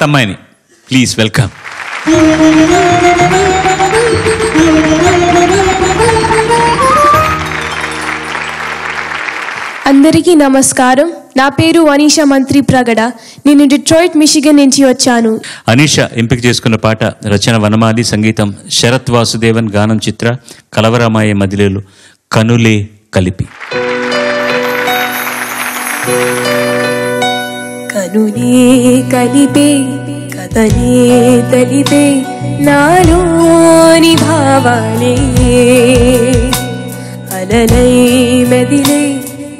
తర్వాత అమ్మాయిని please welcome. అందరికీ నమస్కారం. నా పేరు అనీషా మంత్రి ప్రగడ. నేను డిట్రాయిట్ మిషిగన్ నుంచి వచ్చాను. అనీషా ఎంపిక చేసుకున్న పాట రచన వనమాలి, సంగీతం శరత్ వాసుదేవన్, గానం చిత్ర, కలవరమాయే మదిలేలు కనులే కలిపి. కనులే కలిపే కథలే తెలిపే నాలోని భావాలే అలలై మెదిలే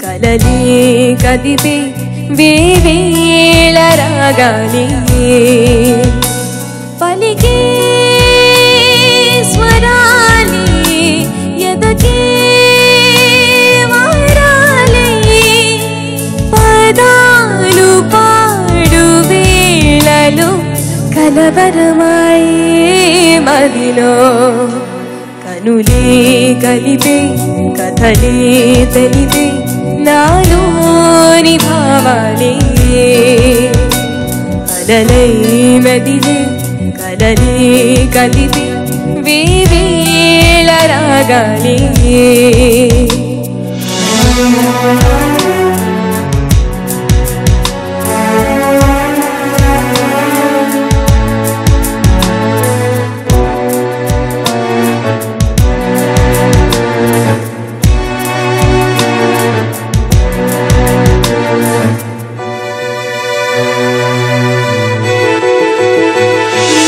కలలే కదిపే వేవేళ రాగాలే పలికే స్వరాలే ఎదకే వారాలే పదాలు పాడు వేళలో కలవరమాయే మదిలో కనులే కలిపే కథలే తెలిపే నాలోని భావాలే అలలై మెదిలే కలలే కలిపి వేవేళ రాగాలే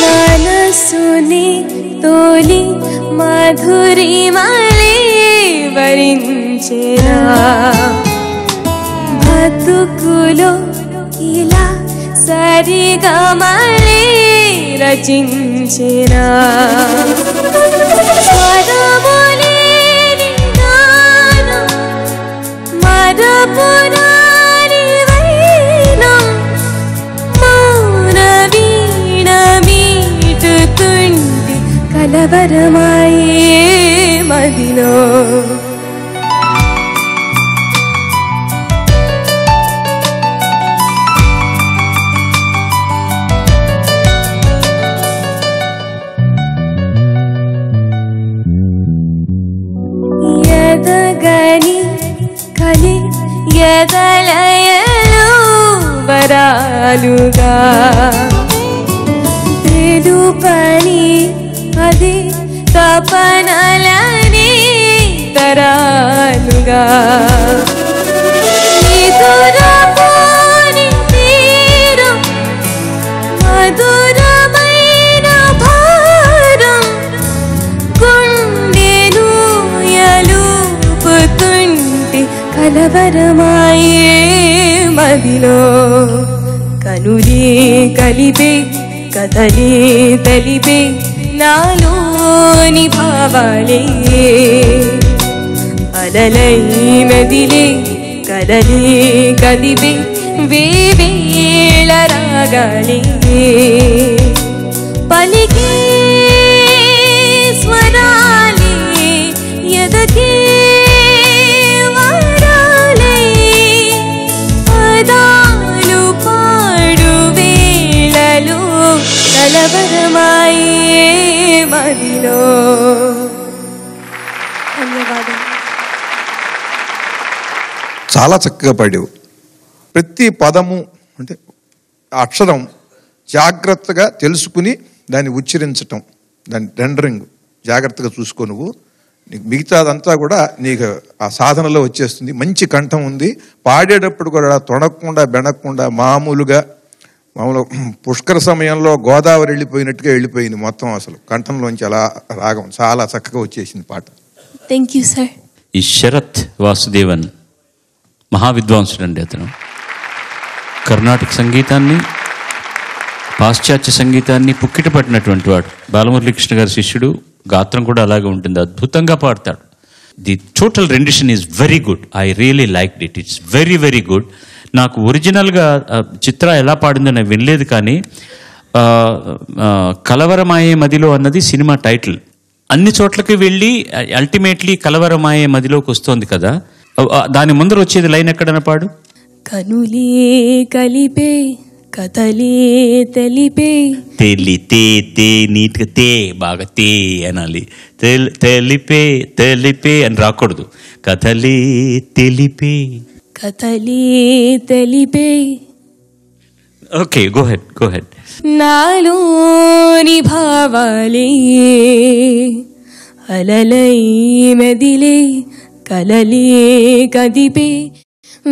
మనసుని తోలి మధురి మలే వరించెరా బతుకులో ఇలా సరిగా మలే రచించెరా స్వరములేని గానం మరపురాని వైనం మౌనవీణ మీటుతుంటే కలవరమాయే మదిలో ఎదగని కలి ఎదలయలు వరాలుగా తెలుపని అది తపనలని తరాలుగా నిదురపోని తీరం మధురమైన భారం గుండెను ఎలుపుతుంటే కలవరమాయే మదిలో కనులే కలిపే కథలే తెలిపే నాలోని భావాలే అలలై మెదిలే కలలే కదిపే వేవేళ రాగాలే పలికే స్వరాలే ఎదకే వారాలే పదాలు పాడు వేళలో కలవరమాయే మదిలో. ధన్యవాదాలు. చాలా చక్కగా పాడావు. ప్రతి పదము అంటే అక్షరం జాగ్రత్తగా తెలుసుకుని దాన్ని ఉచ్చరించటం, దాని రెండరింగ్ జాగ్రత్తగా చూసుకో. నువ్వు నీకు మిగతాదంతా కూడా నీకు ఆ సాధనలో వచ్చేస్తుంది. మంచి కంఠం ఉంది. పాడేటప్పుడు కూడా తొణకుండా బెనకుండా మామూలు పుష్కర సమయంలో గోదావరి వెళ్ళిపోయినట్టుగా వెళ్ళిపోయింది మొత్తం. అసలు కంఠంలోంచి అలా రాగం చాలా చక్కగా వచ్చేసింది పాట. Thank you sir. ఈ శరత్ వాసుదేవన్ మహావిద్వాంసుడు అండి. అతను కర్ణాటక సంగీతాన్ని, పాశ్చాత్య సంగీతాన్ని పుక్కిట పట్టినటువంటి వాడు. బాలమురళీకృష్ణ గారి శిష్యుడు. గాత్రం కూడా అలాగే ఉంటుంది, అద్భుతంగా పాడతాడు. The total rendition is very good. I really like it. It's very very good. నాకు ఒరిజినల్గా చిత్ర ఎలా పాడిందో నేను వినలేదు, కానీ కలవరమాయే మదిలో అన్నది సినిమా టైటిల్. అన్ని చోట్లకి వెళ్ళి అల్టిమేట్లీ కలవరమాయే మదిలోకి వస్తుంది కదా. దాని ముందర వచ్చేది లైన్ ఎక్కడన పాడు. కనులే కలిపే కథలే తెలిపే. తెలితే తే నీట్గా తే బాగా తే అనాలి. తెలిపే తెలిపే అని రాకూడదు. కథలే తెలిపే. కథలే తెలిపే. Okay, go head. నాలోని భావాలే అలలై మెదిలే కలలే కదిపే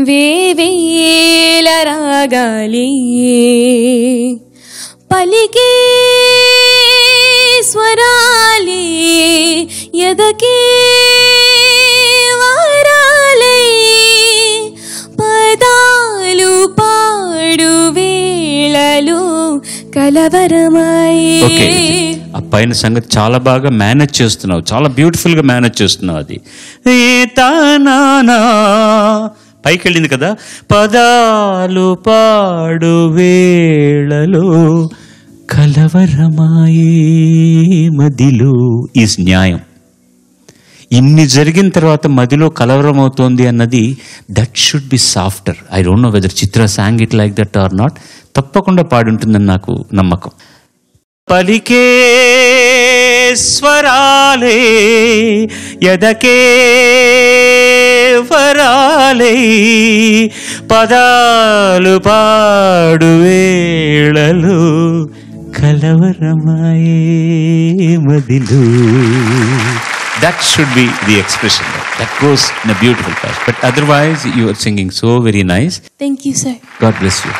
వేవేల రాగాలే పలికే స్వరాలే ఎదకే వారాలే పదాలు పాడు వేళలో కలవరమాయే. ఓకే, ఆ పైన సంగతి చాలా బాగా మేనేజ్ చేస్తున్నావు, చాలా బ్యూటిఫుల్గా మేనేజ్ చేస్తున్నావు. అది పైకి వెళ్ళింది కదా. పదాలు పాడు వేళలో కలవరమాయే మదిలో ఈజ్ న్యాయం. ఇన్ని జరిగిన తర్వాత మదిలో కలవరం అవుతోంది అన్నది that should be softer. I don't know whether Chitra sang it like that or not. తప్పకుండా పాడుంటుందని నాకు నమ్మకం. పలికే స్వరాలే ఎదకే వరాలే పదాలు పాడు వేళలు కలవరమాయే మదిలో. That should be the expression. That goes in a beautiful place. But otherwise, you are singing so very nice. Thank you, sir. God bless you.